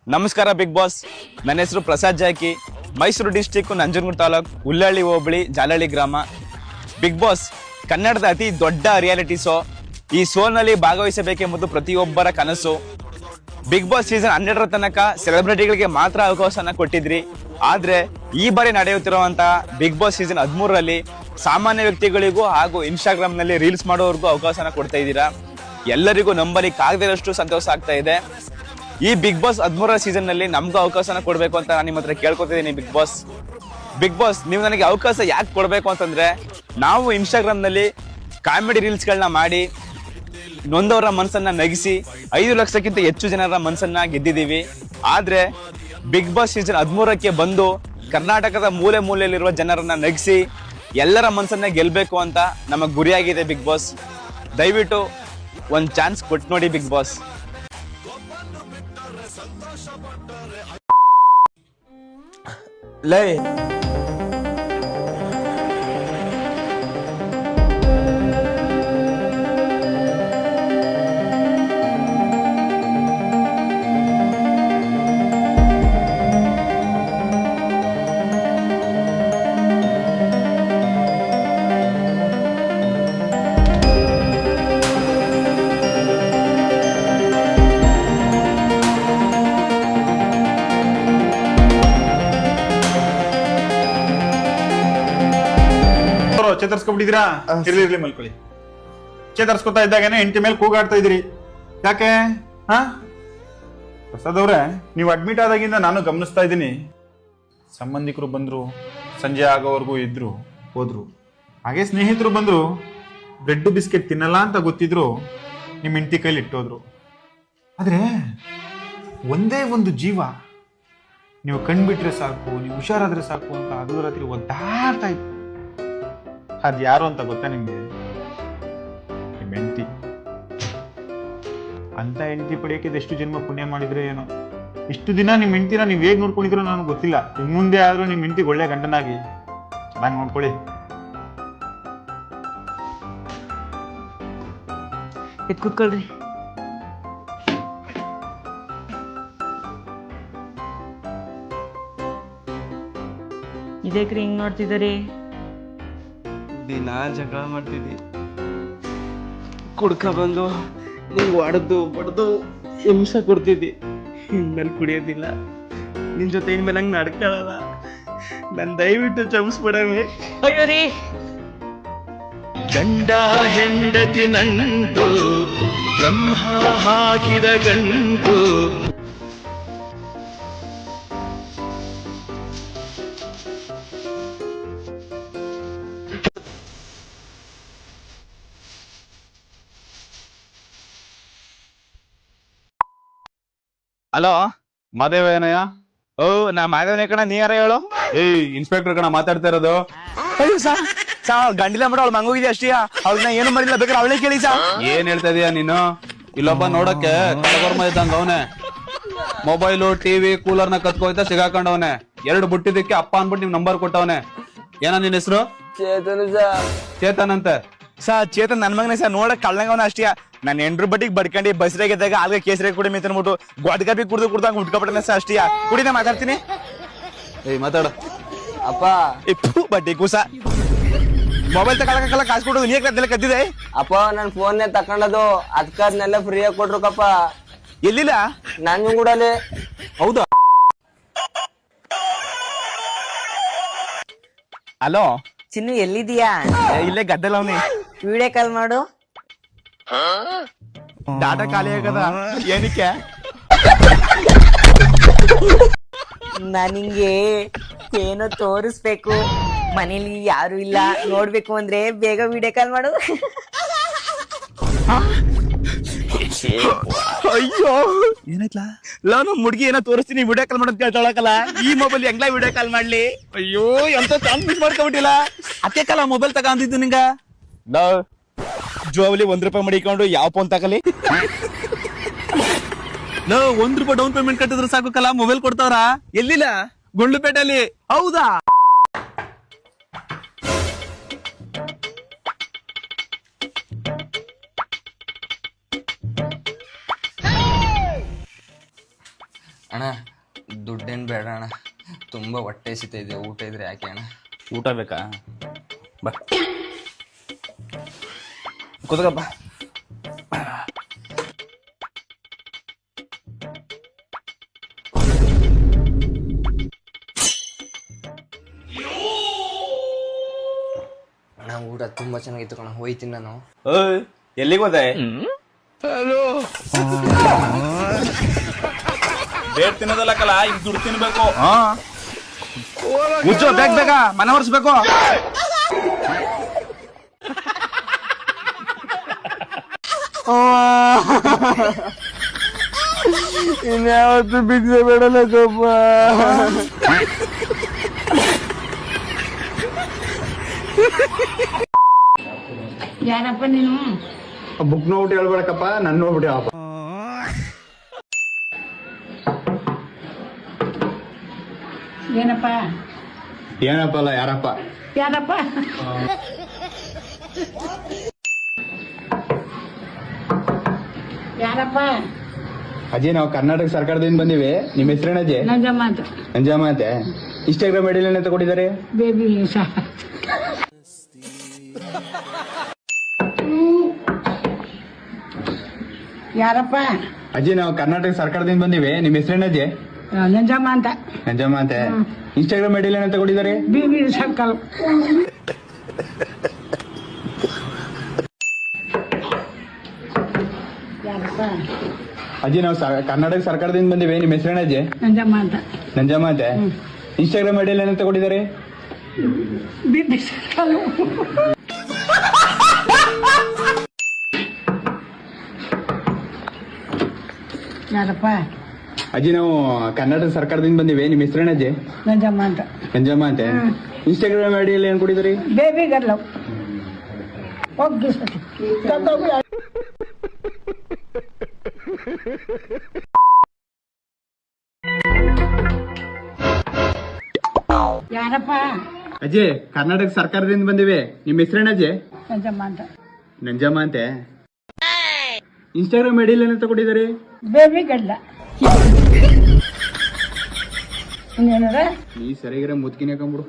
ನಮಸ್ಕಾರ big Boss. ನನ್ನ ಹೆಸರು ಪ್ರಸಾದ್ ಜಾಕಿ. ಮೈಸೂರು ಡಿಸ್ಟಿಕ್ ನಂಜನಗೂಡು ತಾಲೂಕು ಹುಲ್ಲಳ್ಳಿ ಹೋಬಳಿ ಜಾಲಹಳ್ಳಿ ಗ್ರಾಮ. ಬಿಗ್ ಬಾಸ್ ಕನ್ನಡದ ಅತಿ ದೊಡ್ಡ ರಿಯಾಲಿಟಿ ಶೋ. ಈ ಶೋನಲ್ಲಿ ಭಾಗವಹಿಸಬೇಕೆಂಬುದು ಪ್ರತಿಯೊಬ್ಬರ ಕನಸು. ಬಿಗ್ ಬಾಸ್ ಸೀಸನ್ 12 ತನಕ ಸೆಲೆಬ್ರಿಟಿಗಳಿಗೆ ಮಾತ್ರ ಅವಕಾಶನ ಕೊಟ್ಟಿದ್ರಿ. ಆದ್ರೆ ಈ ಬಾರಿ ನಡೆಯುತ್ತಿರುವಂತಹ ಬಿಗ್ ಬಾಸ್ ಸೀಸನ್ 13ರಲ್ಲಿ ಸಾಮಾನ್ಯ ವ್ಯಕ್ತಿಗಳಿಗೂ ಹಾಗೂ ಇನ್ಸ್ಟಾಗ್ರಾಮ್ ನಲ್ಲಿ ರೀಲ್ಸ್ ಮಾಡೋರ್ಗೂ ಅವಕಾಶನ ಕೊಡ್ತಾ ಇದ್ದೀರಾ. ಎಲ್ಲರಿಗೂ ನಂಬಲಿಕ್ಕಾಗದಿರೋಷ್ಟು ಸಂತೋಷ ಆಗ್ತಾ ಇದೆ. ಈ ಬಿಗ್ ಬಾಸ್ 13ರ ಸೀಸನ್ ನಲ್ಲಿ ನಮ್ಗೂ ಅವಕಾಶನ ಕೊಡ್ಬೇಕು ಅಂತ ನಾನು ನಿಮ್ಮ ಹತ್ರ ಕೇಳ್ಕೊತಿದ್ದೀನಿ. ಬಿಗ್ ಬಾಸ್ ನೀವು ನನಗೆ ಅವಕಾಶ ಯಾಕೆ ಕೊಡ್ಬೇಕು ಅಂತಂದ್ರೆ, ನಾವು ಇನ್ಸ್ಟಾಗ್ರಾಮ್ ನಲ್ಲಿ ಕಾಮಿಡಿ ರೀಲ್ಸ್ ಗಳನ್ನ ಮಾಡಿ ನೊಂದವರ ಮನಸ್ಸನ್ನ ನಗಿಸಿ 5 ಲಕ್ಷಕ್ಕಿಂತ ಹೆಚ್ಚು ಜನರ ಮನಸ್ಸನ್ನ ಗೆದ್ದಿದ್ದೀವಿ. ಆದ್ರೆ ಬಿಗ್ ಬಾಸ್ ಸೀಸನ್ 13ಕ್ಕೆ ಬಂದು ಕರ್ನಾಟಕದ ಮೂಲೆ ಮೂಲೆಯಲ್ಲಿರುವ ಜನರನ್ನ ನಗಿಸಿ ಎಲ್ಲರ ಮನಸ್ಸನ್ನ ಗೆಲ್ಬೇಕು ಅಂತ ನಮ್ಮ ಗುರಿಯಾಗಿದೆ ಬಿಗ್ ಬಾಸ್. ದಯವಿಟ್ಟು ಒಂದು ಚಾನ್ಸ್ ಕೊಟ್ಟು ನೋಡಿ ಬಿಗ್ ಬಾಸ್. ಲೈ ಚೇತರ್ಸ್ಕೊಬಿಟ್ಟಿದ್ದೀರಾ? ಇರ್ಲಿ ಮಲ್ಕೊಳ್ಳಿ. ಚೇತರ್ಸ್ಕೊತಾ ಇದ್ದಾಗೇನೆ ಹೆಂಡತಿ ಮೇಲೆ ಕೂಗಾಡ್ತಾ ಇದ್ರಿ, ಯಾಕೆ? ಪ್ರಸಾದ್ ಅವ್ರೆ, ನೀವು ಅಡ್ಮಿಟ್ ಆದಾಗಿಂದ ನಾನು ಗಮನಿಸ್ತಾ ಇದ್ದೀನಿ. ಸಂಬಂಧಿಕರು ಬಂದ್ರು, ಸಂಜೆ ಆಗೋವರೆಗೂ ಇದ್ರು ಹೋದ್ರು. ಹಾಗೆ ಸ್ನೇಹಿತರು ಬಂದ್ರು, ಬ್ರೆಡ್ ಬಿಸ್ಕೆಟ್ ತಿನ್ನಲ್ಲ ಅಂತ ಗೊತ್ತಿದ್ರು ನಿಮ್ಮ ಹೆಂಡತಿ ಕೈಲಿ ಇಟ್ಟೋದ್ರು. ಆದ್ರೆ ಒಂದೇ ಒಂದು ಜೀವ ನೀವು ಕಣ್ಬಿಟ್ರೆ ಸಾಕು, ನೀವು ಹುಷಾರಾದ್ರೆ ಸಾಕು ಅಂತ ಹಗಲು ರಾತ್ರಿ ಒದ್ದಾಡ್ತಾ ಇತ್ತು. ಅದ್ ಯಾರು ಅಂತ ಗೊತ್ತಾ ನಿಮ್ಗೆ? ನಿಮ್ಮ ಹೆಂಡತಿ. ಅಂತ ಹೆಂಡತಿ ಪಡೆಯಕ್ಕೆ ಎಷ್ಟು ಜನ್ಮ ಪುಣ್ಯ ಮಾಡಿದ್ರೆ ಏನೋ. ಇಷ್ಟು ದಿನ ನಿಮ್ಮ ಹೆಂಡತಿನ ನೀವು ಹೇಗ್ ನೋಡ್ಕೊಂಡಿದ್ರೋ ನನಗೆ ಗೊತ್ತಿಲ್ಲ. ಇನ್ ಮುಂದೆ ಆದ್ರೂ ನಿಮ್ಮ ಹೆಂಡತಿಗೆ ಒಳ್ಳೆ ಗಂಡನಾಗಿ ಚೆನ್ನಾಗಿ ನೋಡ್ಕೊಳ್ಳಿ. ಕೂತ್ಕೊಳ್ರಿ. ಇದೇಕ್ರಿ ಹಿಂಗ್ ನೋಡ್ತಿದ್ದೀರಿ? ದಿನ ಜಗಳ ಮಾಡ್ತಿದ್ದಿ, ಕುಡ್ಕ ಬಂದು ನಿಂಗೆ ಹೊಡೆದು ಬಡ್ದು ಹಿಂಸೆ ಕೊಡ್ತಿದ್ದಿ. ಇನ್ಮೇಲೆ ಕುಡಿಯೋದಿಲ್ಲ, ನಿನ್ ಜೊತೆ ಇನ್ಮೇಲೆ ಹಂಗೆ ನಡ್ಕೊಳ್ಳಲ್ಲ. ನಾನು ದಯವಿಟ್ಟು ಕ್ಷಮಿಸ್ಬಿಡವೆ. ಅಯ್ಯೋ ರೀ, ಗಂಡ ಹೆಂಡತಿ ನಂಟು ಬ್ರಹ್ಮ ಹಾಕಿದ ಗಂಟು. ಹಲೋ, ಮಾದೇವ ಏನಯ್ಯ? ಓ ನಾ ಮಾಧವನೇ ಕಣ. ನೀ ಯಾರ ಹೇಳು? ಇನ್ಸ್ಪೆಕ್ಟರ್ ಕಣ ಮಾತಾಡ್ತಾ ಇರೋದು. ಅಯ್ಯೋ ಸಾ ಗಂಡಿಲ್ಲ ಬಿಡ, ಅವಳು ಮಂಗೋಗಿದೆ ಅಷ್ಟೇ. ಅವ್ಳನ್ನ ಏನು ಮಾಡಿಲ್ಲ, ಬೇಕಾದ್ರೆ ಅವಳೇ ಕೇಳಿ ಸಾ. ಏನ್ ಹೇಳ್ತಾ ಇದೀಯ ನೀನು? ಇಲ್ಲೊಬ್ಬ ನೋಡಕ್ಕೆ ಕಳಗರ್ಮ ಇದ್ದಂಗ ಅವನೇ. Mobile, TV, ಕೂಲರ್ನ ಕತ್ಕೋಯ್ತಾ ಸಿಗಾಕೊಂಡವನೆ. 2 ಬುಟ್ಟಿದ್ದಕ್ಕೆ ಅಪ್ಪ ಅನ್ಬಿಟ್ಟು ನಿಮ್ ನಂಬರ್ ಕೊಟ್ಟವನೆ. ಏನ ನಿನ್ ಹೆಸರು? ಚೇತನ್ ಅಂತೆ. ಚೇತನ್ ನನ್ ಮಗನೇ ಸರ್, ನೋಡಕ್ ಕಳ್ಳಂಗವನ ಅಷ್ಟೇ. ನಾನು 8 ಬಟ್ಟಿಗೆ ಬಡ್ಕಂಡು ಬಸ್ರಾಗಿದ್ದಾಗ ಆಲ್ಗ ಕೇಸರಿ ಕುಡಿ ಮಿತ್ತನ್ಬಿಟ್ಟು ಗೊಡ್ಕಾಪಿ ಕುಡ್ದಾಗ ಉಟ್ಕೊಬಿಟ್ಟನೆ ಸರ್ ಅಷ್ಟೇ. ಕುಡಿನ ಮಾತಾಡ್ತೀನಿ. ಮಾತಾಡ ಅಪ್ಪ. ಬಡ್ಡಿ ಕೂಸ ಮೊಬೈಲ್ ತಗೊಳಕಲ್ಲ, ಕಾಸು ಕೊಡೋದು ನೀ ಅದೆಲ್ಲ ಕದ್ದಿದೆ. ಅಪ್ಪ ನನ್ ಫೋನ್ನೇ ತಕೊಂಡದು, ಅದಕ್ಕ ಅದನ್ನೆಲ್ಲ ಫ್ರೀಯಾಗಿ ಕೊಟ್ರುಕಪ್ಪ. ಎಲ್ಲಿಲ್ಲ ನಾನು ಕೂಡಲೇ. ಹೌದಾ? ಹಲೋ ಚಿನ್ನು ಎಲ್ಲಿದೀಯಾ? ಇಲ್ಲೇ ಗದ್ದೆಲ್ಲ ಅವನಿ. ವಿಡಿಯೋ ಕಾಲ್ ಮಾಡು. ಡಾಟಾ ಖಾಲಿ ಆಗದ. ಏನಕ್ಕೆ? ನನಗೆ ಏನೋ ತೋರಿಸ್ಬೇಕು, ಮನೇಲಿ ಯಾರು ಇಲ್ಲ, ನೋಡ್ಬೇಕು ಅಂದ್ರೆ ಬೇಗ ವಿಡಿಯೋ ಕಾಲ್ ಮಾಡು. ಅಯ್ಯೋ ಏನಾಯ್ತಲ್ಲ? ನಾನು ಹುಡುಗಿ ಏನೋ ತೋರಿಸ್ತೀನಿ, ವಿಡಿಯೋ ಕಾಲ್ ಮಾಡೋದ್ ಕೇಳ್ತಾಳಕಲ್ಲ. ಈ ಮೊಬೈಲ್ ಹೆಂಗ್ಲಾ ವಿಡಿಯೋ ಕಾಲ್ ಮಾಡ್ಲಿ? ಅಯ್ಯೋ ಎಂತ ಚಾನ್ಸ್ ಮಿಸ್ ಮಾಡ್ಕೊಂಬಿಟ್ಟಿಲ್ಲ. ಅತ್ತೆ ಕಾಲ ಮೊಬೈಲ್ ತಗೊಂಡಿದ್ದು ನಿಂಗ. ಜೋಬಲಿ 1 ರೂಪಾಯಿ ಮಡಿಕೊಂಡು ಯಾವ ಫೋನ್ ತಗಲಿ? 1 ರೂಪಾಯಿ ಡೌನ್ ಪೇಮೆಂಟ್ ಕಟ್ಟಿದ್ರೆ ಸಾಕಲ್ಲ, ಮೊಬೈಲ್ ಕೊಡ್ತಾವ್ರ. ಎಲ್ಲಿಲ್ಲ? ಗುಂಡ್ಲುಪೇಟೆಯಲ್ಲಿ. ಹೌದಾ? ಅಣ್ಣ ದುಡ್ಡೇನು ಬೇಡ ಅಣ್ಣ, ತುಂಬ ಹೊಟ್ಟೆ ಹಸಿತಾ ಇದೆ, ಊಟ ಇದ್ರೆ ಯಾಕೆ ಅಣ್ಣ? ಊಟ ಬೇಕಾ? ಬಾ ಕೂತ್ಕಪ್ಪ. ಅಣ್ಣ ಊಟ ತುಂಬ ಚೆನ್ನಾಗಿತ್ತು ಕಣ, ಹೋಯ್ತೀನಿ ನಾನು. ಓಯ್ ಎಲ್ಲಿಗೆ ಹೋದೆ? ಬೇಡ ತಿನ್ನೋದಲ್ಲ ಕಲ, ಈಗ ದುಡ್ಡು ತಿನ್ಬೇಕು. ಮುಚ್ಚೋ, ಬೇಗ ಮನೆ ಒರೆಸ್ಬೇಕು. ಇನ್ಯಾವತ್ತು ಭಿಕ್ಷೆ ಬೇಡಲ್ಲ ಗಪ್ಪ. ಯಾರಪ್ಪ ನೀನು? ಬುಕ್ ನೋಡ್ಬಿಟ್ಟು ಹೇಳ್ಬೇಡಕ್ಕಪ್ಪ, ನನ್ನ ನೋಡ್ಬಿಟ್ಟು ಹೇಳಪ್ಪ. ಏನಪ್ಪ? ಏನಪ್ಪ ಅಲ್ಲ, ಯಾರಪ್ಪ? ಯಾರಪ್ಪ? ಯಾರಪ್ಪ? ಅಜ್ಜಿ, ನಾವು ಕರ್ನಾಟಕ ಸರ್ಕಾರದಿಂದ ಬಂದಿವಿ. ನಿಮ್ಮ ಹೆಸರೇನ ಅಜ್ಜಿ? ನಂಜಮ್ಮ ಅಂತ. ಅಂಜಮ್ಮ ಅಂತೆ. ಇನ್ಸ್ಟಾಗ್ರಾಮ್ ಐಡಿ ಅಂತ ಕೊಟ್ಟಿದ್ದಾರೆ. ಬೇಬಿ ಯಾರಪ್ಪ? ಅಜ್ಜಿ, ನಾವು ಕರ್ನಾಟಕ ಸರ್ಕಾರದಿಂದ ಬಂದಿವಿ. ನಿಮ್ಮ ಹೆಸರೇನ ಅಜ್ಜಿ? ನಂಜಮ್ಮ ಅಂತ. ಅಂಜಮ್ಮ ಅಂತೆ. ಇನ್ಸ್ಟಾಗ್ರಾಮ್ ಐಡಿ ಅಂತ ಕೊಟ್ಟಿದ್ದಾರೆ. Baby circle. ಯಾರಪ್ಪ? ಅಜ್ಜಿ, ನಾವು ಕರ್ನಾಟಕ ಸರ್ಕಾರದಿಂದ ಬಂದಿವಿ. ನಿಮ್ಮ ಹೆಸರೇನ ಅಜ್ಜಿ? ನಂಜಮ್ಮ ಅಂತ. ನಂಜಮ್ಮ ಅಂತೆ. ಇನ್ಸ್ಟಾಗ್ರಾಮ್ ಐಡಿ ಅಂತ ಕೊಟ್ಟಿದ್ದಾರೆ. Baby circle. ಯಾರಪ್ಪ? ಅಜ್ಜಿ, ನಾವು ಕರ್ನಾಟಕ ಸರ್ಕಾರದಿಂದ ಬಂದಿವಿ. ನಿಮ್ಮ ಹೆಸರೇನ ಅಜ್ಜಿ? ನಂಜಮ್ಮ ಅಂತ. ನಂಜಮ್ಮ ಅಂತೆ. ಇನ್ಸ್ಟಾಗ್ರಾಮ್ ಐಡಿ ಏನ್ ಕೊಟ್ಟಿದ್ದಾರೆ? ಬೇಬಿ ಗರ್ಲ. ಹೋಗಿ ಯಾರಪ್ಪ? ಅಜ್ಜಿ, ಕರ್ನಾಟಕ ಸರ್ಕಾರದಿಂದ ಬಂದಿವಿ. ನಿಮ್ಮ ಹೆಸರೇನ ಅಜ್ಜಿ? ನಂಜಮ್ಮ ಅಂತ. ನಂಜಮ್ಮ ಅಂತೆ. ಇನ್ಸ್ಟಾಗ್ರಾಮ್ ಐಡಿ ಏನಂತ ಕೊಟ್ಟಿದ್ದಾರೆ? ಬೇಬಿ ಗಡ್ಲ. ಇನ್ನೇನದ? ನೀ ಸರಿಗಿರ ಮುದ್ಕಿನ ಹಾಕೊಂಬಿಡು.